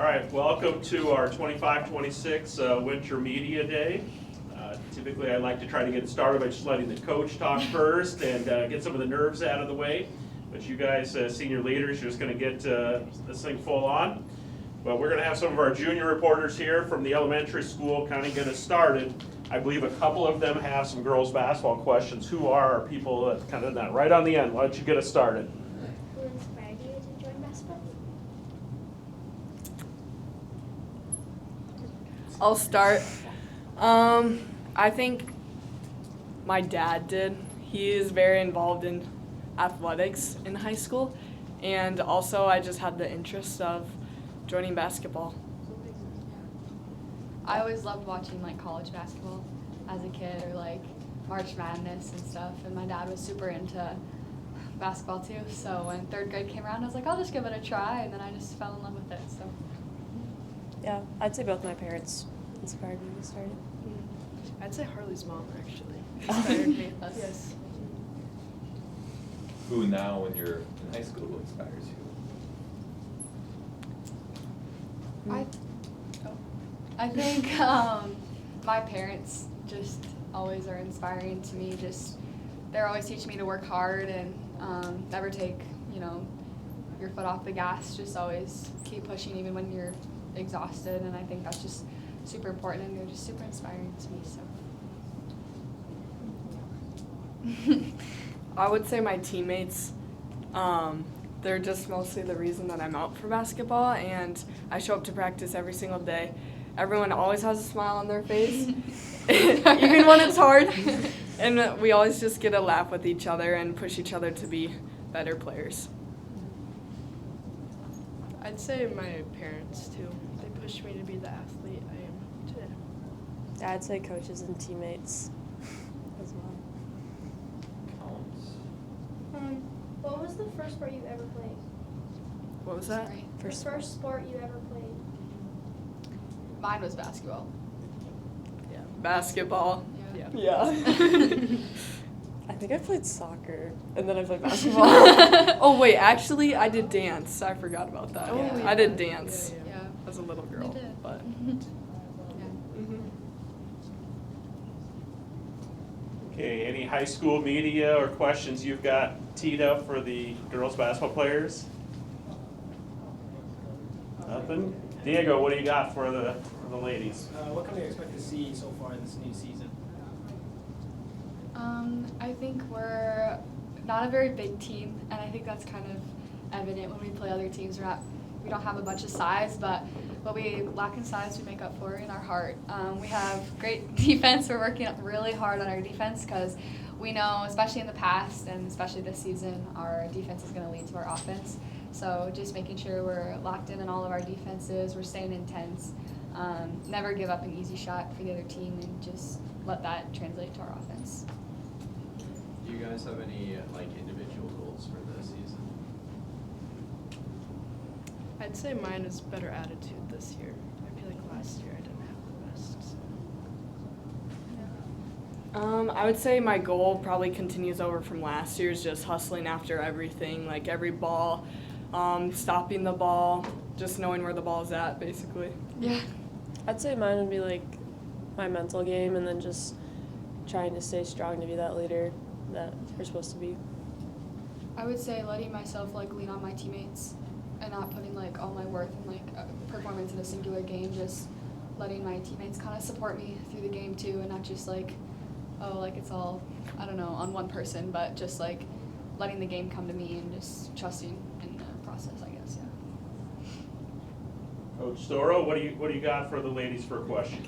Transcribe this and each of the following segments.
All right, welcome to our 25-26 Winter Media Day. Typically, I like to try to get started by just letting the coach talk first and get some of the nerves out of the way. But you guys, senior leaders, are just going to get this thing full on. But we're going to have some of our junior reporters here from the elementary school kind of get us started. I believe a couple of them have some girls basketball questions. Who are our people that kind of that right on the end? Why don't you get us started? Who inspired you to join basketball? I'll start. I think my dad did. He is very involved in athletics in high school, and also I just had the interest of joining basketball. I always loved watching like college basketball as a kid, or like March Madness and stuff, and my dad was super into basketball too, so when third grade came around I was like, I'll just give it a try, and then I just fell in love with it. So yeah, I'd say both my parents inspired me to start it. I'd say Harley's mom actually inspired me. Yes. Who now, when you're in high school, inspires you? I think my parents just always are inspiring to me. Just they're always teaching me to work hard and never take your foot off the gas. Just always keep pushing even when you're exhausted, and I think that's just super important, and they're just super inspiring to me. So I would say my teammates, they're just mostly the reason that I'm out for basketball, and I show up to practice every single day. Everyone always has a smile on their face, even when it's hard, and we always just get a laugh with each other and push each other to be better players. I'd say my parents too. They pushed me to be the athlete I am today. Yeah, I'd say coaches and teammates as well. Counts. What was the first sport you ever played? What was that? Sorry. The first sport you ever played? Mine was basketball. Yeah, basketball. Yeah. Yeah. I think I played soccer, and then I played basketball. Oh wait, actually I did dance. I forgot about that. Oh, yeah. I did dance Yeah. as a little girl, You did. but. Okay, any high school media or questions you've got teed up for the girls basketball players? Nothing? Diego, what do you got for the ladies? What can we expect to see so far in this new season? I think we're not a very big team, and I think that's kind of evident when we play other teams. We don't have a bunch of size, but what we lack in size, we make up for in our heart. We have great defense. We're working really hard on our defense because we know, especially in the past and especially this season, our defense is going to lead to our offense. So just making sure we're locked in all of our defenses, we're staying intense, never give up an easy shot for the other team, and just let that translate to our offense. Do you guys have any individual goals for the season? I'd say mine is better attitude this year. I feel like last year I didn't have the best. So. I would say my goal probably continues over from last year's, just hustling after everything, like every ball, stopping the ball, just knowing where the ball's at, basically. Yeah. I'd say mine would be like my mental game, and then just trying to stay strong to be that leader that we're supposed to be. I would say letting myself lean on my teammates and not putting all my worth in performance in a singular game, just letting my teammates kind of support me through the game too, and not just it's all, I don't know, on one person, but just letting the game come to me and just trusting in the process, I guess. Yeah. Coach Storo, what do you got for the ladies for a question?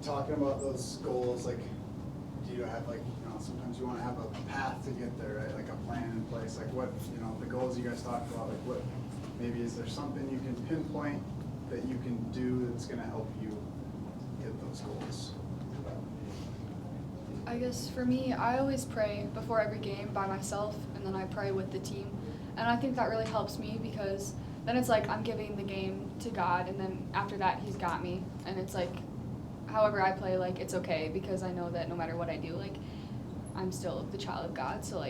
Talking about those goals, do you have sometimes you want to have a path to get there, right? Like a plan in place. What the goals you guys talked about. What maybe is there something you can pinpoint that you can do that's going to help you get those goals? I guess for me, I always pray before every game by myself, and then I pray with the team. And I think that really helps me because then it's I'm giving the game to God, and then after that, He's got me. And it's however I play, it's okay because I know that no matter what I do, I'm still the child of God. So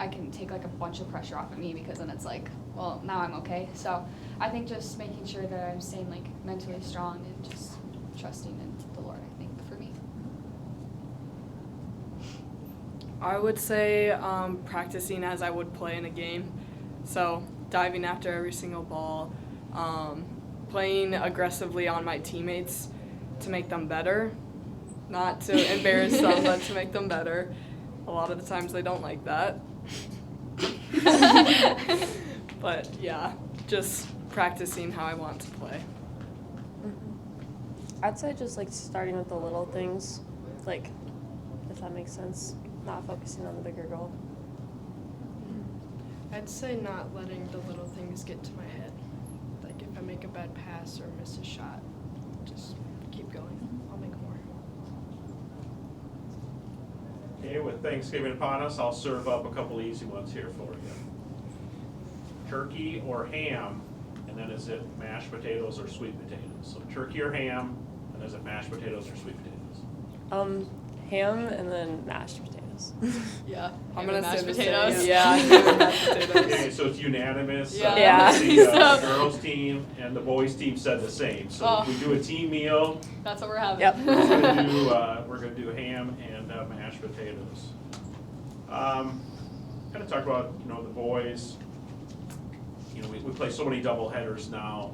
I can take like a bunch of pressure off of me because then it's like, well, now I'm okay. So I think just making sure that I'm staying like mentally strong and just trusting in the Lord, I think, for me. I would say practicing as I would play in a game. So diving after every single ball, playing aggressively on my teammates to make them better, not to embarrass them, but to make them better. A lot of the times they don't like that. But yeah, just practicing how I want to play. I'd say just like starting with the little things, like, if that makes sense, not focusing on the bigger goal. I'd say not letting the little things get to my head. Like if I make a bad pass or miss a shot, just keep going. I'll make more. Okay, with Thanksgiving upon us, I'll serve up a couple easy ones here for you. Turkey or ham, and then is it mashed potatoes or sweet potatoes? So turkey or ham, and is it mashed potatoes or sweet potatoes? Ham and then mashed potatoes. Yeah. I'm gonna mashed say the potatoes. same. Yeah, ham and mashed potatoes. Okay, so it's unanimous. Yeah. Yeah. The girls' team and the boys' team said the same. So Oh. if we do a team meal, That's what we're having. Yep. we're gonna do ham and mashed potatoes. Kind of talk about, you know, the boys. You know, we play so many double headers now.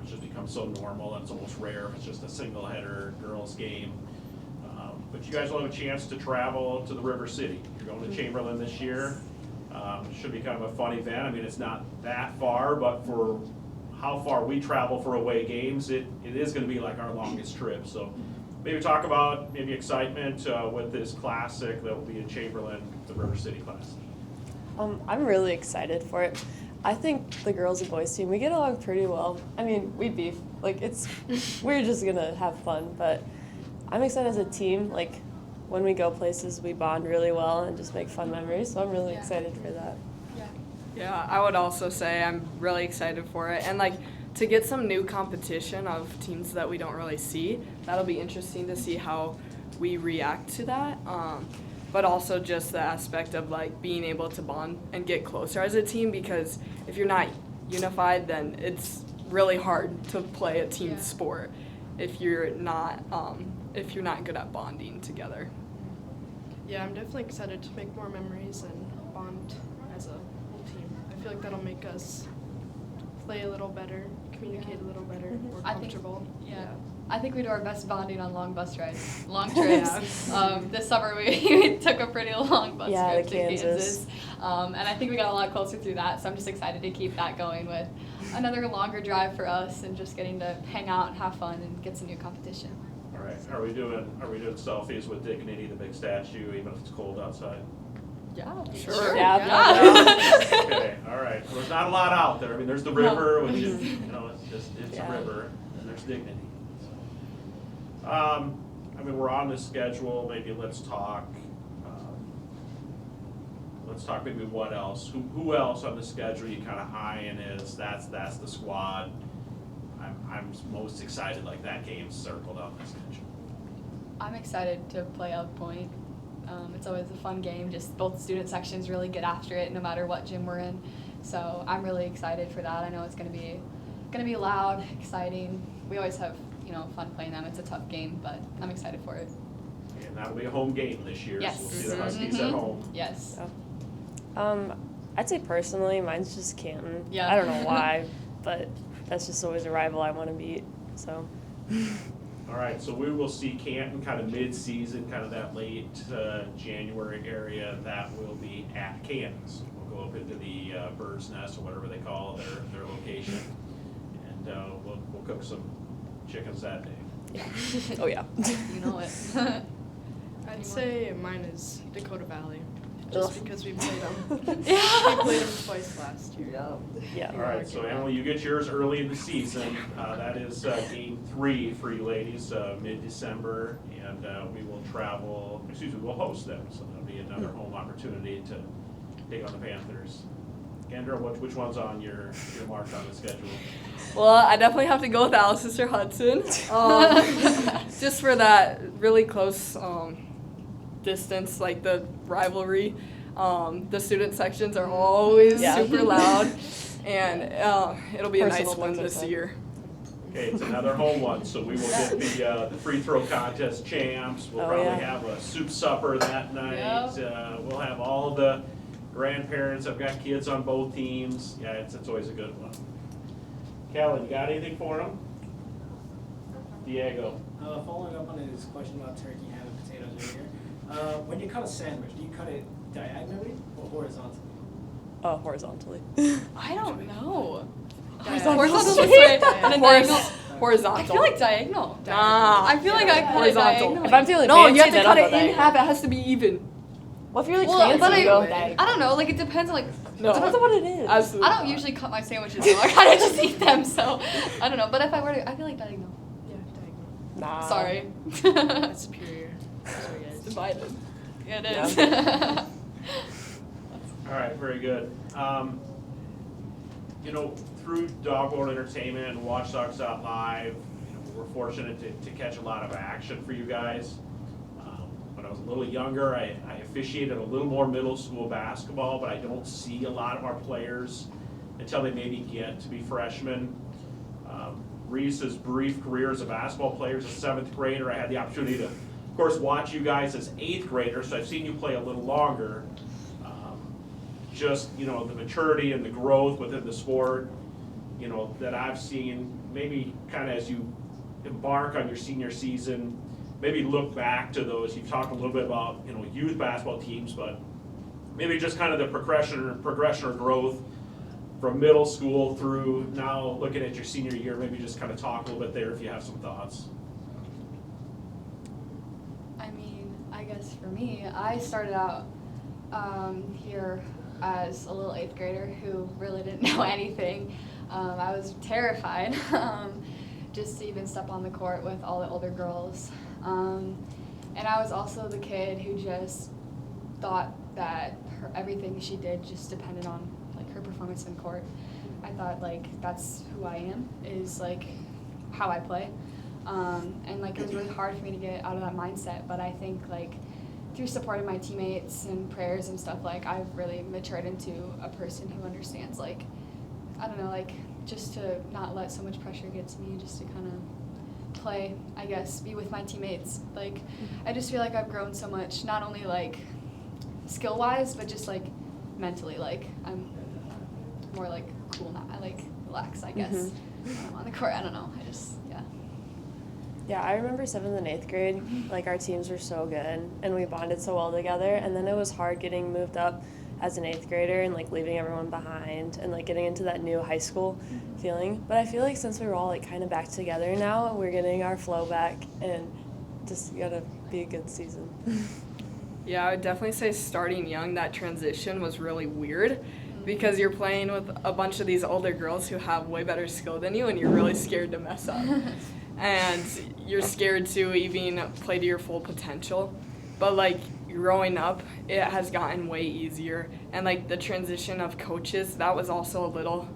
It's just become so normal, and it's almost rare if it's just a single header girls game. But you guys will have a chance to travel to the River City. You're going to Chamberlain this year. It should be kind of a fun event. I mean, it's not that far, but for how far we travel for away games, it is going to be like our longest trip. So maybe talk about maybe excitement with this classic that will be in Chamberlain, the River City Classic. I'm really excited for it. I think the girls and boys team, we get along pretty well. I mean, we beef. Like, we're just gonna have fun, but I'm excited as a team. Like, when we go places, we bond really well and just make fun memories, so I'm really excited for that. Yeah. Yeah, I would also say I'm really excited for it. And like to get some new competition of teams that we don't really see, that'll be interesting to see how we react to that. But also just the aspect of like being able to bond and get closer as a team, because if you're not unified, then it's really hard to play a team sport if you're not good at bonding together. Yeah, I'm definitely excited to make more memories and bond as a whole team. I feel like that'll make us play a little better, communicate a little better, more I think- comfortable. Yeah. I think we do our best bonding on long bus rides, long trips. This summer we took a pretty long bus trip to to Kansas. And I think we got a lot closer through that, so I'm just excited to keep that going with another longer drive for us and just getting to hang out and have fun and get some new competition. All right, are we doing selfies with Dignity, the big statue, even if it's cold outside? Yeah. Sure. Yeah. Okay, all right. Well, there's not a lot out there. I mean, there's the river, which is, you know, it's a river, and there's Dignity. I mean, we're on this schedule. Maybe let's talk maybe what else. Who else on the schedule you kind of eyeing is that's the squad. I'm most excited, like that game's circled on the schedule. I'm excited to play Elk Point. It's always a fun game. Just both student sections really get after it, no matter what gym we're in. So I'm really excited for that. I know it's gonna be loud, exciting. We always have fun playing them. It's a tough game, but I'm excited for it. And that'll be a home game this year. Yes. So we'll see the Huskies at home. Yes. I'd say personally, mine's just Canton. Yeah. I don't know why, but that's just always a rival I want to beat. So. All right, so we will see Canton kind of mid-season, kind of that late January area. That will be at Canton's. We'll go up into the Bird's Nest or whatever they call their location, and we'll cook some chickens that day. Yeah. Oh yeah. You know it. I'd say mine is Dakota Valley, just Ugh. because we played them. Yeah. We played them twice last year. Yeah. All right, so Emily, you get yours early in the season. That is game 3 for you ladies, mid-December, and we'll host them. So that'll be another home opportunity to take on the Panthers. Kendra, which one's on your mark on the schedule? Well, I definitely have to go with Alice Sister Hudson, just for that really close distance, like the rivalry. The student sections are always Yeah. super loud, and it'll be a nice Personal one things this like that. year. Okay, it's another home one, so we will get the free throw contest champs. We'll Oh, probably yeah. have a soup supper that night. We'll have all of the grandparents. I've got kids on both teams. Yeah, it's always a good one. Callan, you got anything for them? Diego. Following up on his question about turkey, ham, and potatoes earlier, when you cut a sandwich, do you cut it diagonally or horizontally? Horizontally. I don't know. Horizontal. Horizontal this way, and then diagonal. Horizontal. I feel like diagonal. Nah. I feel like I cut it Horizontal. diagonally. If I'm feeling No, fancy, you have to then cut I'll it go in diagonal. half. It has to be even. Well, if you're like Well, fancy, but you go I diagonal. don't know. Like it depends on like. No. Depends on what it is. Absolutely. I don't usually cut my sandwiches. I kind of just eat them. So I don't know. But if I were to, I feel like diagonal. Yeah, diagonal. Nah. Sorry. That's superior. Sorry, guys. Divided. Yeah, it is. All right, very good. Through Dog World Entertainment and Watchdogs Live, we're fortunate to catch a lot of action for you guys. When I was a little younger, I officiated a little more middle school basketball, but I don't see a lot of our players until they maybe get to be freshmen. Reese's brief career as a basketball player as a 7th grader, I had the opportunity to, of course, watch you guys as 8th graders, so I've seen you play a little longer. Just, the maturity and the growth within the sport, that I've seen, maybe kind of as you embark on your senior season, maybe look back to those. You've talked a little bit about, youth basketball teams, but maybe just kind of the progression or growth from middle school through now looking at your senior year. Maybe just kind of talk a little bit there if you have some thoughts. I mean, I guess for me, I started out here as a little 8th grader who really didn't know anything. I was terrified just to even step on the court with all the older girls. And I was also the kid who just thought that everything she did just depended on her performance in court. I thought that's who I am, is how I play. And it was really hard for me to get out of that mindset, but I think through supporting my teammates and prayers and stuff, I've really matured into a person who understands, I don't know, just to not let so much pressure get to me, just to kind of play, I guess, be with my teammates. I just feel like I've grown so much, not only skill-wise, but just mentally. I'm more cool now. I relax, I guess, when I'm on the court. I don't know. I just, yeah. Yeah, I remember 7th and 8th grade, our teams were so good, and we bonded so well together, and then it was hard getting moved up as an 8th grader and leaving everyone behind and getting into that new high school feeling. But I feel since we're all kind of back together now, we're getting our flow back, and just gotta be a good season. Yeah, I would definitely say starting young, that transition was really weird because you're playing with a bunch of these older girls who have way better skill than you, and you're really scared to mess up. And you're scared to even play to your full potential. But growing up, it has gotten way easier. And the transition of coaches, that was also a little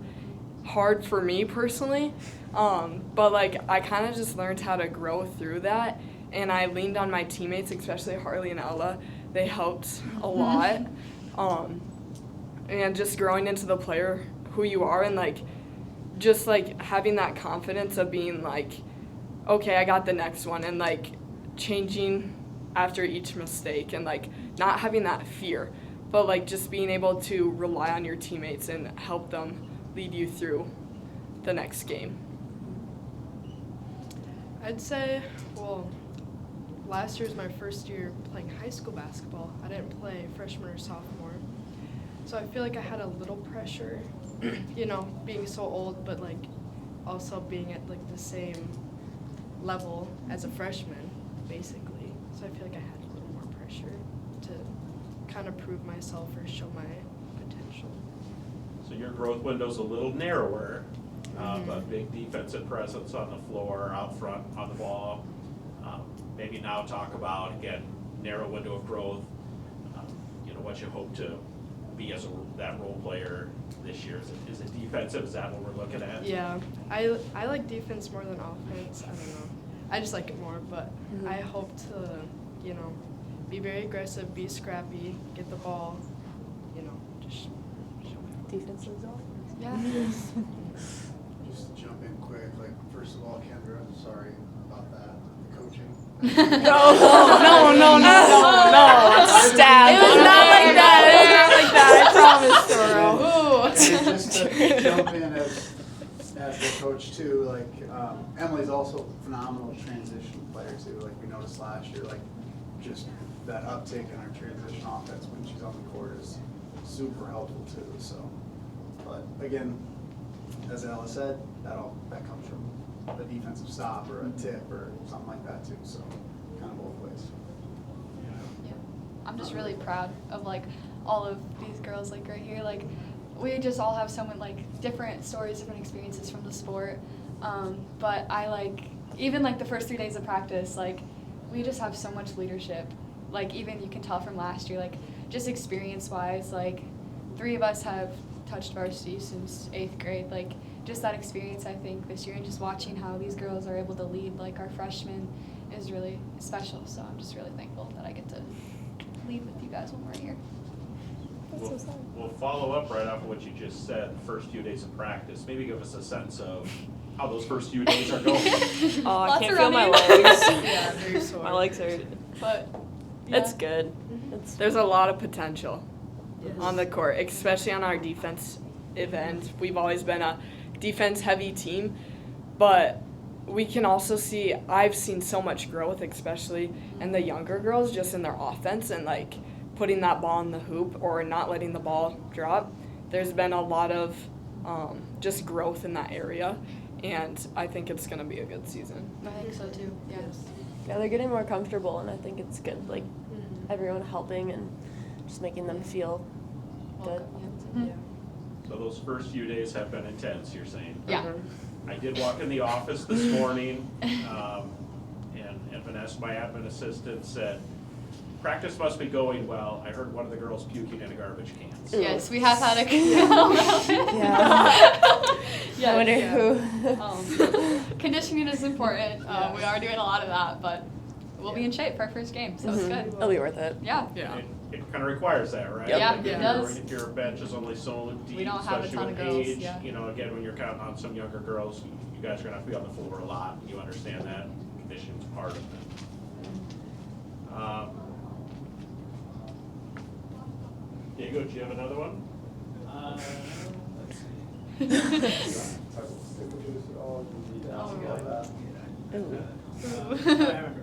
hard for me personally. But I kind of just learned how to grow through that. And I leaned on my teammates, especially Harley and Ella. They helped a lot. And just growing into the player who you are, and just having that confidence of being okay, I got the next one, and changing after each mistake, and not having that fear, but just being able to rely on your teammates and help them lead you through the next game. I'd say, last year was my first year playing high school basketball. I didn't play freshman or sophomore. So I feel I had a little pressure, being so old, but also being at the same level as a freshman, basically. So I feel I had a little more pressure to kind of prove myself or show my potential. So your growth window's a little narrower, but big defensive presence on the floor, out front, on the ball. Maybe now talk about, again, narrow window of growth, what you hope to be as that role player this year. Is it defensive? Is that what we're looking at? Yeah, I like defense more than offense. I don't know. I just like it more, but I hope to, be very aggressive, be scrappy, get the ball, just show it. Defense is off. Yeah. Just to jump in quick, like, first of all, Kendra, I'm sorry about that, the coaching. No. Stab. It was not like that. I promise, Toro. And just to jump in as the coach too, like, Emily's also a phenomenal transition player too. Like we noticed last year, like just that uptick in our transition offense when she's on the court is super helpful too. So, but again, as Ella said, that comes from a defensive stop or a tip or something like that too. So, kind of both ways. Yeah. I'm just really proud of like all of these girls like right here. Like we just all have so many like different stories, different experiences from the sport. But I like even like the first 3 days of practice, like we just have so much leadership. Like even you can tell from last year, like just experience wise, like 3 of us have touched varsity since 8th grade. Like just that experience I think this year and just watching how these girls are able to lead like our freshmen is really special. So I'm just really thankful that I get to lead with you guys when we're here. We'll follow up right off of what you just said, the first few days of practice. Maybe give us a sense of how those first few days are going. Oh, I Lots can't of feel my running. legs. Yeah, very sore. My legs hurt. But It's good. There's a lot of potential Yes. on the court, especially on our defensive end. We've always been a defense-heavy team, but we can also see, I've seen so much growth, especially in the younger girls, just in their offense and like putting that ball in the hoop or not letting the ball drop. There's been a lot of just growth in that area, and I think it's going to be a good season. I think so too. Yeah. Yeah, they're getting more comfortable, and I think it's good. Like Mhm. everyone helping and just making them feel good. Yeah. So those first few days have been intense, you're saying? Yeah. I did walk in the office this morning, and Vanessa, my admin assistant, said, practice must be going well. I heard one of the girls puking in a garbage can. Yes, we have had a Yeah. I wonder who. Conditioning is important. We are doing a lot of that, but we'll be in shape for our first game, so it's good. It'll be worth it. Yeah. Yeah. It kind of requires that, right? Yep. Yeah, Like, it if does. If your bench is only so deep, We don't have a especially ton with of girls, age, yeah. you know, again, when you're counting on some younger girls, you guys are gonna have to be on the floor a lot, and you understand that. Conditioning's part of it. Diego, do you have another one? Let's see. Ooh. I remember.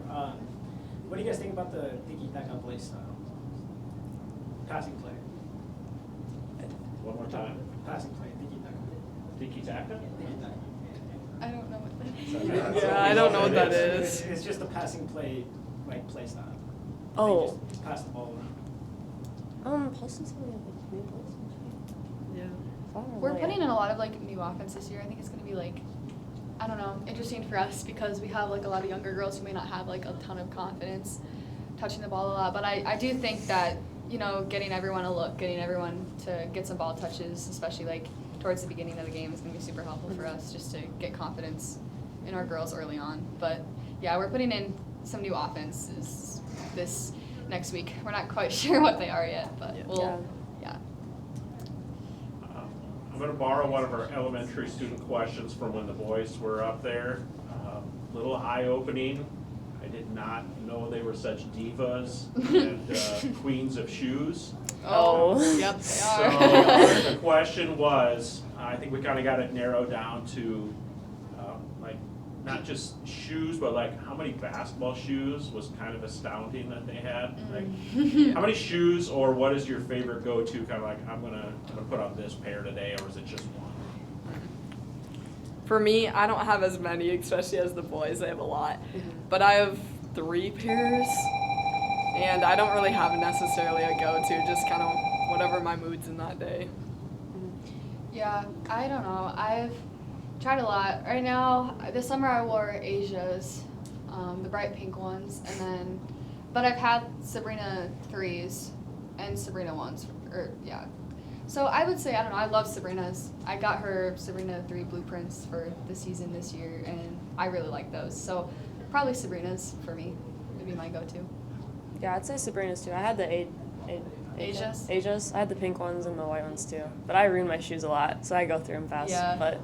What do you guys think about the tiki-taka play style? Passing play. One more time. Passing play, tiki-taka. Tiki-taka? Tiki-taka. I don't know what that is. Yeah, I don't know what that is. It's just a passing play, like play style. Oh. They just pass the ball around. Paulson's only have like new balls. Yeah. We're putting in a lot of like new offense this year. I think it's gonna be like, I don't know, interesting for us because we have like a lot of younger girls who may not have like a ton of confidence touching the ball a lot. But I do think that, you know, getting everyone a look, getting everyone to get some ball touches, especially like towards the beginning of the game is gonna be super helpful for us just to get confidence in our girls early on. But yeah, we're putting in some new offenses this next week. We're not quite sure what they are yet, but we'll, yeah. I'm going to borrow one of our elementary student questions from when the boys were up there. Little eye-opening. I did not know they were such divas and queens of shoes. Oh. Yep, they So are. the question was, I think we kind of got it narrowed down to like not just shoes, but like how many basketball shoes was kind of astounding that they had. Like how many shoes, or what is your favorite go-to? Kind of like I'm gonna put on this pair today, or is it just one? For me, I don't have as many, especially as the boys. They have a lot. But I have 3 pairs, and I don't really have necessarily a go-to, just kind of whatever my mood's in that day. Yeah, I don't know. I've tried a lot. Right now, this summer I wore Asia's, the bright pink ones, and then, but I've had Sabrina 3s and Sabrina 1s, So I would say, I don't know, I love Sabrina's. I got her Sabrina 3 blueprints for the season this year, and I really like those. So probably Sabrina's for me would be my go-to. Yeah, I'd say Sabrina's too. I had the Asia's? Asia's. I had the pink ones and the white ones too. But I ruin my shoes a lot, so I go through them fast. Yeah. But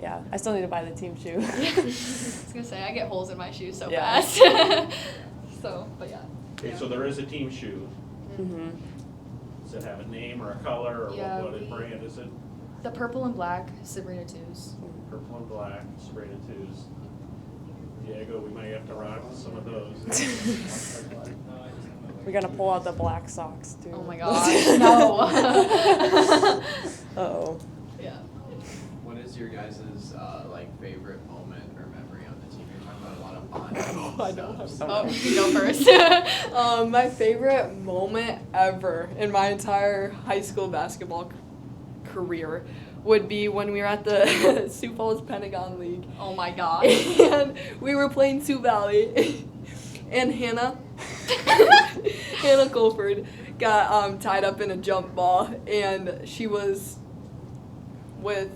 yeah, I still need to buy the team shoe. I was gonna say I get holes in my shoes so Yeah. fast. So, but yeah. Okay, so there is a team shoe. Mm-hmm. Does it have a name or a color, or Yeah, what brand is it? The purple and black Sabrina 2s. Purple and black, Sabrina 2s. Diego, we might have to rock some of those. We're gonna pull out the black socks too. Oh my gosh, no. Uh-oh. Yeah. What is your guys' like favorite moment or memory on the team? You're talking about a lot of bonding. I know. stuff. Oh, you go first. My favorite moment ever in my entire high school basketball career would be when we were at the Sioux Falls Pentagon League. Oh my god. And we were playing Sioux Valley, and Hannah Colford got tied up in a jump ball, and she was with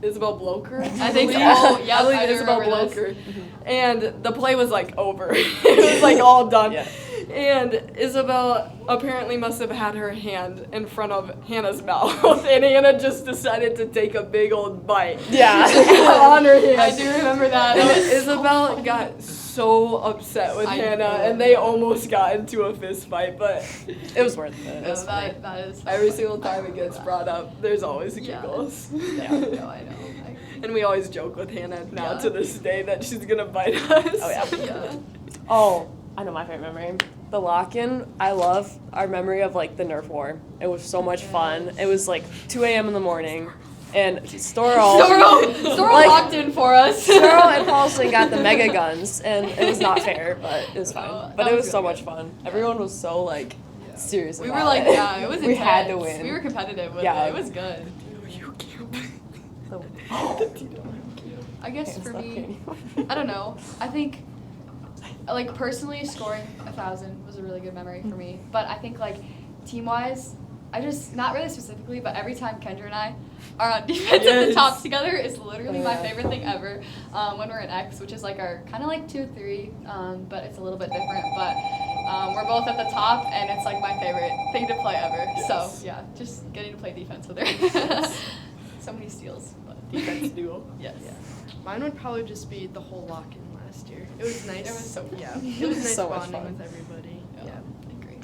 Isabel Blocher. I think so. believe. Oh, yeah, I believe I do Isabel remember Blocher. And the play was like over. It was like all done. Yeah. And Isabel apparently must have had her hand in front of Hannah's mouth, and Hannah just decided to take a big old bite. Yeah. On her hand. I do remember that. And That was so Isabel funny. got so upset with I Hannah, know. and they almost got into a fist fight, but It was worth it. It No, was funny. that is so every funny. single time I it gets remember brought up, there's always Yeah. giggles. Yeah. that. No, I know. And we always joke with Hannah now Yeah. to this day that she's gonna bite us. Oh, yeah. Yeah. Oh, I know my favorite memory. The lock-in. I love our memory of like the Nerf war. It was so much fun. It was like 2 a.m. in the morning, and Storrell like, locked in for us. Storrell and Paulson got the mega guns, and it was not fair, but it was fun. Oh, But that it was was so really much good. fun. Everyone was so like serious We about were like, it. yeah, it was We had to intense. win. We were competitive with Yeah. it. It was good. I guess for me, I don't know. I think, like, personally, scoring 1,000 was a really good memory for me. But I think, like, team-wise, I just, not really specifically, but every time Kendra and I are on defense at the Yes. top together is literally my Yeah. favorite thing ever. When we're in X, which is like our kind of like 2-3, but it's a little bit different. But we're both at the top, and it's like my favorite thing to play ever. Yes. So yeah, just getting to play defense with her. So many steals. But Defense duo. Yes. Mine would probably just be the whole lock-in last year. It was nice. It was so fun. Yeah, it was nice So much bonding fun. with everybody. Yeah. Yeah. Agree.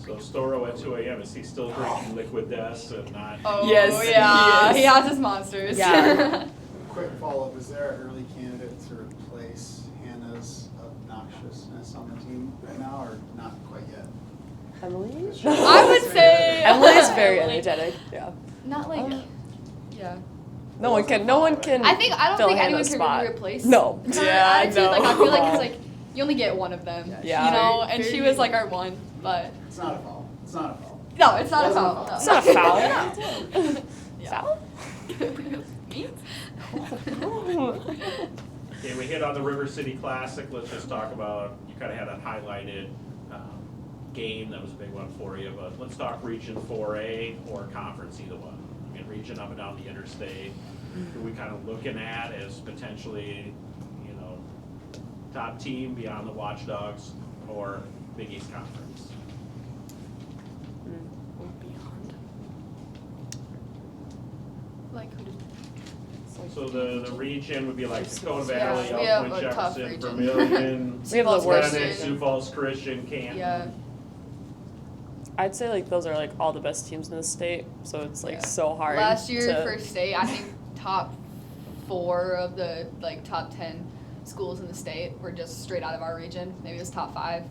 So Storrow at 2 a.m., is he still drinking liquid death and not? Oh Yes, yeah, he he is. has his monsters. Yeah. Quick follow-up, is there an early candidate to replace Hannah's obnoxiousness on the team right now, or not quite yet? Emily? I would say Emily's very Emily. energetic. Yeah. Not like. Yeah. No one can. No one can. I don't fill think anyone Hannah's can spot. really replace. No. her Yeah, attitude. Like I no. feel like it's like you only get one of them. Yeah. You know, and Very she was like our one, but It's not a foul. It's not a foul. no, it's not a Wasn't a foul. foul. It's not a foul. No. Yeah. Foul? Me? Okay, we hit on the River City Classic. Let's just talk about, you kind of had a highlighted game that was a big one for you, but let's talk Region 4A or Conference, either one. I mean, Region up and down the interstate, who we kind of looking at as potentially, you know, top team beyond the Watchdogs or Big East Conference. Like who did? So the region would be like Dakota Yeah, Valley, we have Elkhorn, a tough Jefferson, region. Vermillion, We have the worst. Granite, Sioux Falls Christian, Canton. Yeah. I'd say like those are like all the best teams in the state, so it's like Yeah. so hard. Last year to, for state, I think top 4 of the like top 10 schools in the state were just straight out of our region. Maybe it was top 5.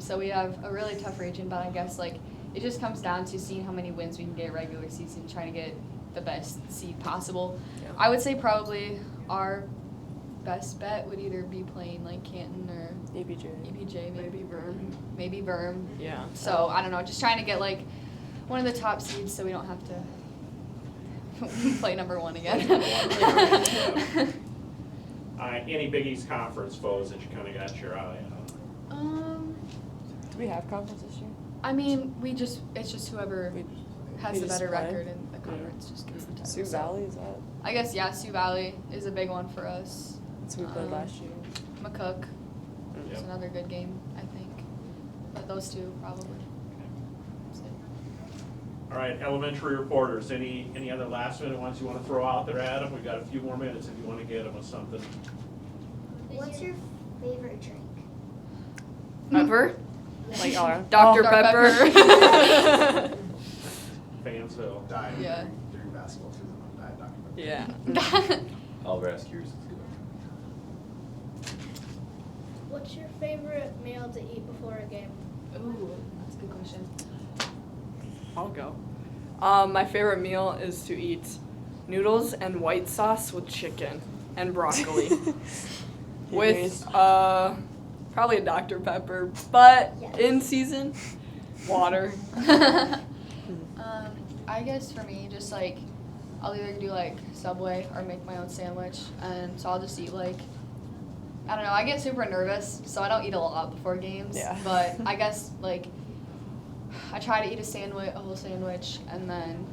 So we have a really tough region, but I guess like it just comes down to seeing how many wins we can get regular season, trying to get the best seed possible. Yeah. I would say probably our best bet would either be playing like Canton or EPJ. EPJ, Maybe Verm. maybe Verm. Yeah. So I don't know, just trying to get like one of the top seeds so we don't have to play number 1 again. Any Big East Conference foes that you kind of got your eye on? Do we have conference this year? I mean, it's just whoever We has we the just better play? record in the conference just gets the title. Sioux So Valley, is that? I guess, yeah, Sioux Valley is a big one for us. That's who we played last year. McCook Yep. is another good game, I think. But those two probably. All right, elementary reporters, any other last minute ones you want to throw out there, Adam? We've got a few more minutes if you want to get them with something. What's your favorite drink? Pepper? Like our Dr. Dr. Pepper. Fansville. Diet Yeah. during basketball season, diet Dr. Pepper. Yeah. I'll ask yours too. What's your favorite meal to eat before a game? Ooh, that's a good question. I'll go. My favorite meal is to eat noodles and white sauce with chicken and broccoli. With probably a Dr. Pepper, but Yes. in season, water. I guess for me, just like I'll either do like Subway or make my own sandwich, and so I'll just eat like I don't know. I get super nervous, so I don't eat a lot before games. Yeah. But I guess like I try to eat a whole sandwich, and then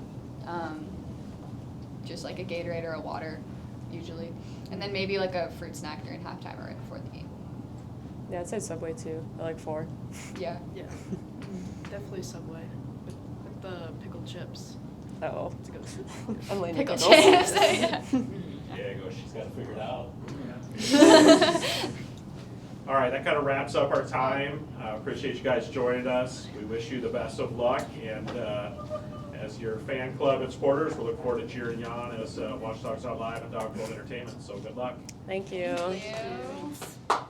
just like a Gatorade or a water, usually, and then maybe like a fruit snack during halftime or right before the game. Yeah, I'd say Subway too. I like 4. Yeah. Yeah. Definitely Subway with the pickled chips. Oh, It's a good. I'm leaning Pickle pickles. chips. Yeah. There you go, she's got it figured out. All right, that kind of wraps up our time. Appreciate you guys joining us. We wish you the best of luck, and as your fan club and supporters, we look forward to cheering you on as Watchdogs on Live and Dog World Entertainment. So good luck. Thank you. Thank you.